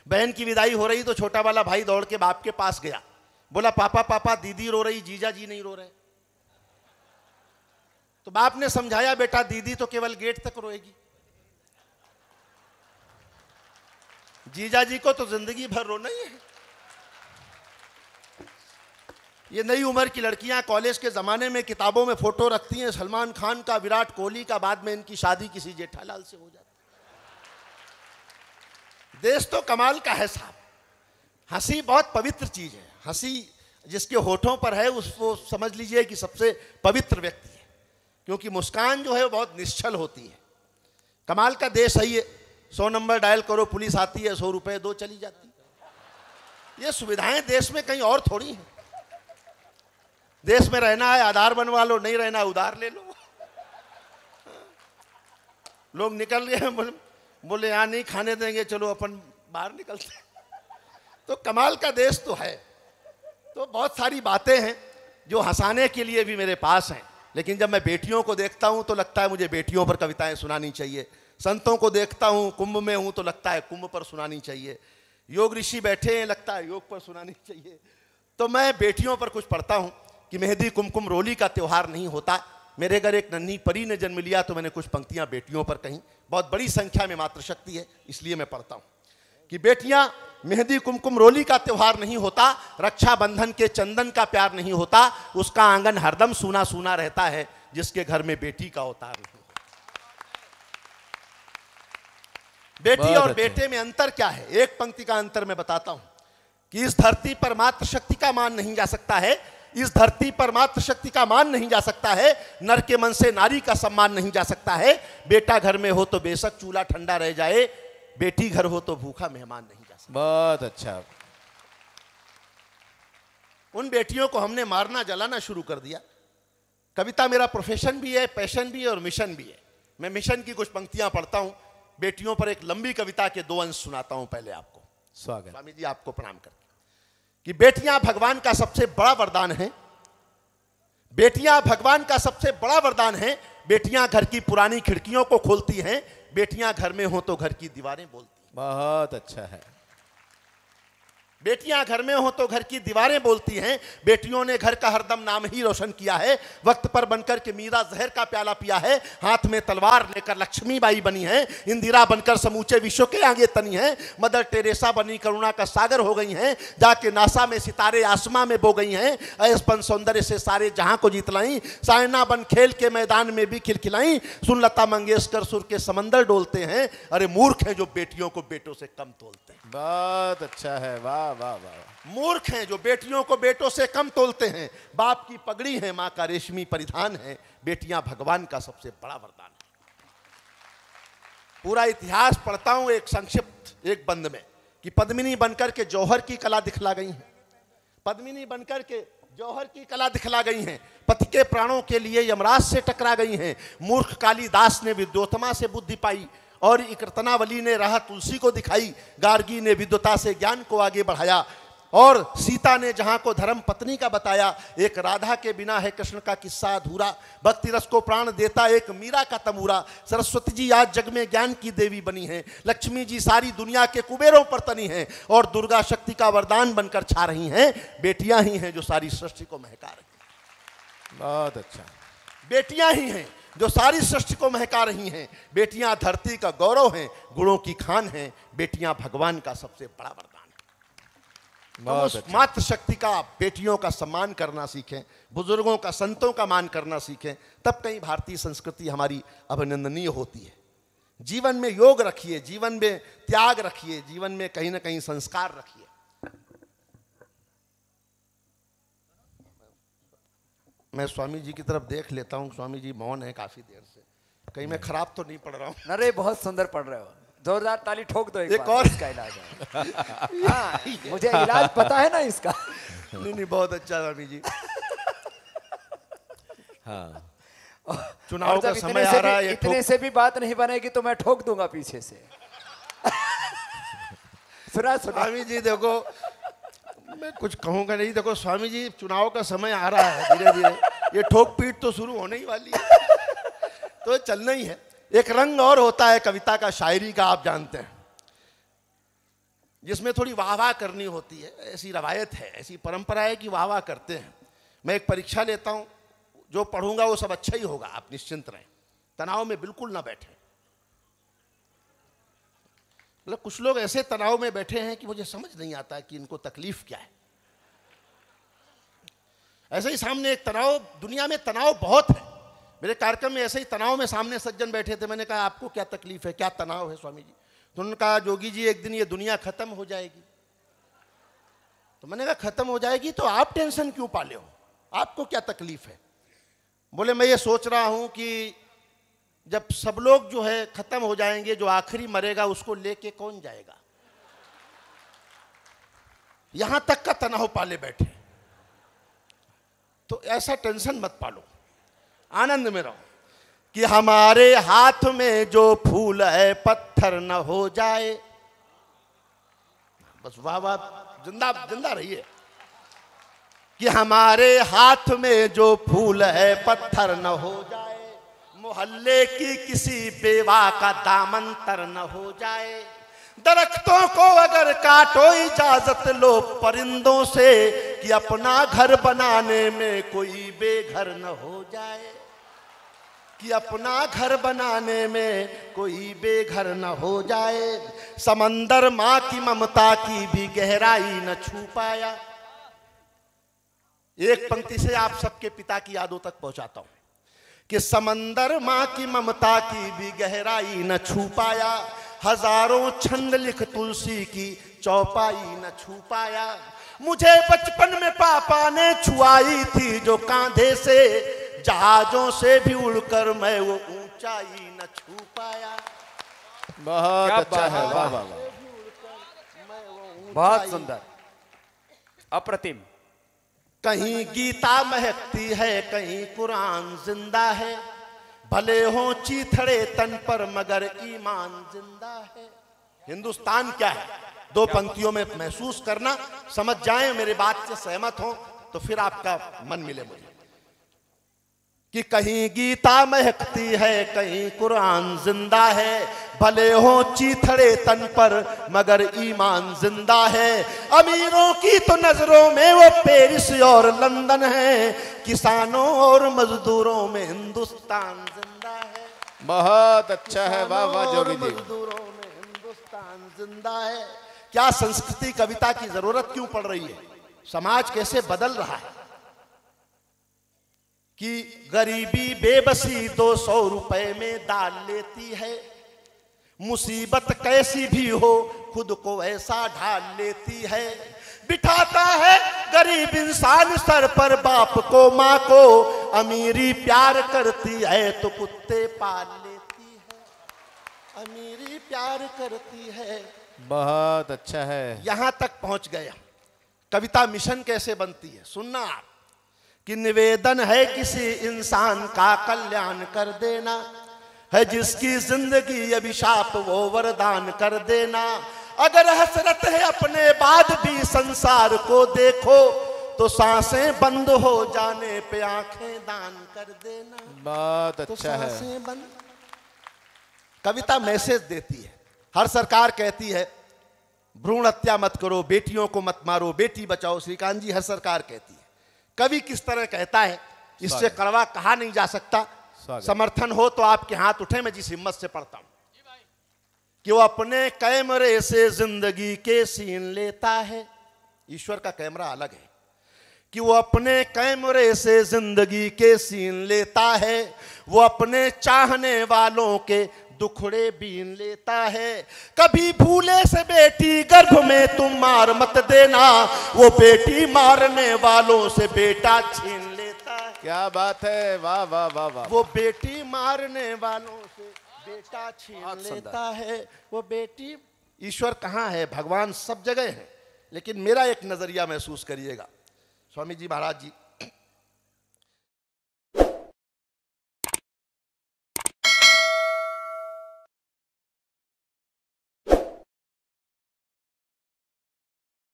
बहन की विदाई हो रही तो छोटा वाला भाई दौड़ के बाप के पास गया, बोला पापा पापा दीदी रो रही, जीजा जी नहीं रो रहे। तो बाप ने समझाया, बेटा दीदी तो केवल गेट तक रोएगी, जीजा जी को तो जिंदगी भर रोना ही है। ये नई उम्र की लड़कियां कॉलेज के जमाने में किताबों में फोटो रखती हैं सलमान खान का, विराट कोहली का, बाद में इनकी शादी किसी जेठालाल से हो जाती। देश तो कमाल का है साहब। हंसी बहुत पवित्र चीज है। हंसी जिसके होठों पर है उसको समझ लीजिए कि सबसे पवित्र व्यक्ति है, क्योंकि मुस्कान जो है वो बहुत निश्चल होती है। कमाल का देश है ये। 100 नंबर डायल करो, पुलिस आती है, 100 रुपए दो, चली जाती। ये सुविधाएं देश में कहीं और थोड़ी हैं। देश में रहना है आधार बनवा लो, नहीं रहना है उधार ले लो। लोग निकल गए, बोले यहाँ नहीं खाने देंगे, चलो अपन बाहर निकलते। तो कमाल का देश तो है। तो बहुत सारी बातें हैं जो हंसाने के लिए भी मेरे पास हैं, लेकिन जब मैं बेटियों को देखता हूं तो लगता है मुझे बेटियों पर कविताएं सुनानी चाहिए। संतों को देखता हूं, कुंभ में हूं तो लगता है कुंभ पर सुनानी चाहिए। योग ऋषि बैठे हैं, लगता है योग पर सुनानी चाहिए। तो मैं बेटियों पर कुछ पढ़ता हूं कि मेहंदी कुमकुम रोली का त्योहार नहीं होता। मेरे घर एक नन्ही परी ने जन्म लिया तो मैंने कुछ पंक्तियां बेटियों पर कहीं। बहुत बड़ी संख्या में मातृशक्ति है, इसलिए मैं पढ़ता हूं कि बेटियां, मेहंदी कुमकुम रोली का त्योहार नहीं होता, रक्षाबंधन के चंदन का प्यार नहीं होता, उसका आंगन हरदम सूना सूना रहता है जिसके घर में बेटी का अवतार नहीं। बेटी और बेटे में अंतर क्या है? एक पंक्ति का अंतर मैं बताता हूं कि इस धरती पर मातृशक्ति का मान नहीं जा सकता है, इस धरती पर मातृशक्ति का मान नहीं जा सकता है, नर के मन से नारी का सम्मान नहीं जा सकता है। बेटा घर में हो तो बेशक चूल्हा ठंडा रह जाए, बेटी घर हो तो भूखा मेहमान नहीं जा सकता। बहुत अच्छा। उन बेटियों को हमने मारना जलाना शुरू कर दिया। कविता मेरा प्रोफेशन भी है, पैशन भी है और मिशन भी है। मैं मिशन की कुछ पंक्तियां पढ़ता हूं। बेटियों पर एक लंबी कविता के 2 अंश सुनाता हूं। पहले आपको स्वागत। स्वामी जी आपको प्रणाम करके कि बेटियां भगवान का सबसे बड़ा वरदान है। बेटियां भगवान का सबसे बड़ा वरदान है। बेटियां घर की पुरानी खिड़कियों को खोलती हैं, बेटियां घर में हो तो घर की दीवारें बोलती हैं। बहुत अच्छा है। बेटियां घर में हो तो घर की दीवारें बोलती हैं। बेटियों ने घर का हरदम नाम ही रोशन किया है। वक्त पर बनकर के मीरा जहर का प्याला पिया है। हाथ में तलवार लेकर लक्ष्मीबाई बनी है। इंदिरा बनकर समूचे विश्व के आगे तनी है। मदर टेरेसा बनी करुणा का सागर हो गई हैं। जाके नासा में सितारे आसमां में बो गई हैं। ऐसपन सौंदर्य से सारे जहां को जीत लाई। सायना बन खेल के मैदान में भी खिलखिलाई। सुन लता मंगेशकर सुर के समंदर डोलते हैं। अरे मूर्ख हैं जो बेटियों को बेटों से कम तोलते हैं। बहुत अच्छा है। वाह वाह वाह। मूर्ख हैं जो बेटियों को बेटों से कम तोलते हैं। बाप की पगड़ी है, मां का रेशमी परिधान है। बेटियां भगवान का सबसे बड़ा वरदान है। पूरा इतिहास पढ़ता हूं एक संक्षिप्त एक बंद में कि पद्मिनी बनकर के जौहर की कला दिखला गई हैं। पद्मिनी बनकर के जौहर की कला दिखला गई हैं। पति के प्राणों के लिए यमराज से टकरा गई हैं। मूर्ख कालिदास ने विद्योतमा से बुद्धि पाई और कीर्तनावली ने राह तुलसी को दिखाई। गार्गी ने विद्वता से ज्ञान को आगे बढ़ाया और सीता ने जहां को धर्म पत्नी का बताया। एक राधा के बिना है कृष्ण का किस्सा अधूरा। भक्ति रस को प्राण देता एक मीरा का तमूरा। सरस्वती जी आज जग में ज्ञान की देवी बनी है। लक्ष्मी जी सारी दुनिया के कुबेरों पर तनी हैं और दुर्गा शक्ति का वरदान बनकर छा रही हैं। बेटियां ही हैं जो सारी सृष्टि को महका रही हैं। बहुत अच्छा। बेटियां ही हैं जो सारी सृष्टि को महका रही हैं। बेटियां धरती का गौरव हैं, गुणों की खान हैं। बेटियां भगवान का सबसे बड़ा वरदान है। उस मातृशक्ति का, बेटियों का सम्मान करना सीखें, बुजुर्गों का, संतों का मान करना सीखें, तब कहीं भारतीय संस्कृति हमारी अभिनंदनीय होती है। जीवन में योग रखिए, जीवन में त्याग रखिए, जीवन में कहीं ना कहीं संस्कार रखिए। मैं स्वामी जी की तरफ देख लेता हूँ। स्वामी जी मौन है काफी देर से, कहीं मैं खराब तो नहीं पढ़ रहा हूँ? अरे बहुत सुंदर पढ़ रहे हो। जोरदार ताली ठोक दो एक और इसका इलाज है। हाँ, मुझे इलाज पता है ना इसका। नहीं बहुत अच्छा स्वामी जी। हाँ। चुनाव का समय आ रहा है। इतने से भी बात नहीं बनेगी तो मैं ठोक दूंगा पीछे से। सुना स्वामी जी देखो, मैं कुछ कहूंगा नहीं। देखो स्वामी जी, चुनाव का समय आ रहा है, धीरे धीरे ये ठोक पीट तो शुरू होने ही वाली है। तो चलना ही है। एक रंग और होता है कविता का, शायरी का, आप जानते हैं। जिसमें थोड़ी वाह वाह करनी होती है। ऐसी रवायत है, ऐसी परंपरा है कि वाह वाह करते हैं। मैं एक परीक्षा लेता हूँ, जो पढ़ूंगा वो सब अच्छा ही होगा, आप निश्चिंत रहें, तनाव में बिल्कुल ना बैठें। मतलब कुछ लोग ऐसे तनाव में बैठे हैं कि मुझे समझ नहीं आता कि इनको तकलीफ क्या है। ऐसे ही सामने एक तनाव, दुनिया में तनाव बहुत है। मेरे कार्यक्रम में ऐसे ही तनाव में सामने सज्जन बैठे थे। मैंने कहा आपको क्या तकलीफ है, क्या तनाव है स्वामी जी? तो उन्होंने कहा जोगी जी एक दिन ये दुनिया खत्म हो जाएगी। तो मैंने कहा खत्म हो जाएगी तो आप टेंशन क्यों पाले हो, आपको क्या तकलीफ है? बोले मैं ये सोच रहा हूं कि जब सब लोग जो है खत्म हो जाएंगे, जो आखिरी मरेगा उसको लेके कौन जाएगा? यहां तक का तनाव पाले बैठे। तो ऐसा टेंशन मत पालो, आनंद में रहो कि हमारे हाथ में जो फूल है पत्थर न हो जाए। बस वाह वाह, जिंदा जिंदा रहिए। कि हमारे हाथ में जो फूल है पत्थर न हो जाए, मोहल्ले की किसी बेवा का दामन तर न हो जाए। दरख्तों को अगर काटो इजाजत लो परिंदों से, कि अपना घर बनाने में कोई बेघर न हो जाए। कि अपना घर बनाने में कोई बेघर न हो जाए। समंदर माँ की ममता की भी गहराई न छू पाया। एक पंक्ति से आप सबके पिता की यादों तक पहुंचाता हूं कि समंदर माँ की ममता की भी गहराई न छू पाया। हजारों छंद लिख तुलसी की चौपाई न छू पाया। मुझे बचपन में पापा ने छुआई थी जो कांधे से, जहाजों से भी उड़कर मैं वो ऊंचाई न छू पाया। बहुत अच्छा है, वाह वाह वाह, बहुत सुंदर, अप्रतिम। कहीं गीता महकती है, कहीं कुरान जिंदा है। भले हो चीथड़े तन पर मगर ईमान जिंदा है। हिंदुस्तान क्या है, दो पंक्तियों में महसूस करना, समझ जाएं, मेरी बात से सहमत हो तो फिर आपका मन मिले मुझे। कि कहीं गीता महकती है, कहीं कुरान जिंदा है। भले हो चीथड़े तन पर मगर ईमान जिंदा है। अमीरों की तो नजरों में वो पेरिस और लंदन है, किसानों और मजदूरों में हिंदुस्तान जिंदा है। बहुत अच्छा है, वाह वाह जोगी जी। मजदूरों में हिंदुस्तान जिंदा है। क्या संस्कृति कविता की जरूरत क्यों पड़ रही है? समाज कैसे बदल रहा है कि गरीबी बेबसी 200 रुपए में डाल लेती है। मुसीबत कैसी भी हो खुद को ऐसा ढाल लेती है। बिठाता है गरीब इंसान सर पर बाप को माँ को, अमीरी प्यार करती है तो कुत्ते पाल लेती है। अमीरी प्यार करती है। बहुत अच्छा है। यहां तक पहुंच गया। कविता मिशन कैसे बनती है सुनना आप। कि निवेदन है किसी इंसान का कल्याण कर देना, है जिसकी जिंदगी अभिशाप वो वरदान कर देना। अगर हसरत है अपने बाद भी संसार को देखो, तो सांसें बंद हो जाने पे आंखें दान कर देना। बहुत तो अच्छा है। सांसें बंद। कविता मैसेज देती है। हर सरकार कहती है भ्रूण हत्या मत करो, बेटियों को मत मारो, बेटी बचाओ। श्रीकांत जी हर सरकार कहती है। कवि किस तरह कहता है, इससे कड़वा कहा नहीं जा सकता। समर्थन हो तो आपके हाथ उठे, मैं जिस हिम्मत से पढ़ता हूं कि वो अपने कैमरे से जिंदगी के सीन लेता है। ईश्वर का कैमरा अलग है। कि वो अपने कैमरे से जिंदगी के सीन लेता है। वो अपने चाहने वालों के दुखड़े बीन लेता है। कभी भूले से बेटी गर्भ में तुम मार मत देना, वो बेटी मारने वालों से बेटा छीन लेता है। क्या बात है, वाह वाह वाह वाह। वो बेटी मारने वालों से बेटा छीन लेता है। वो बेटी, ईश्वर कहाँ है? भगवान सब जगह है, लेकिन मेरा एक नजरिया महसूस करिएगा। स्वामी जी महाराज जी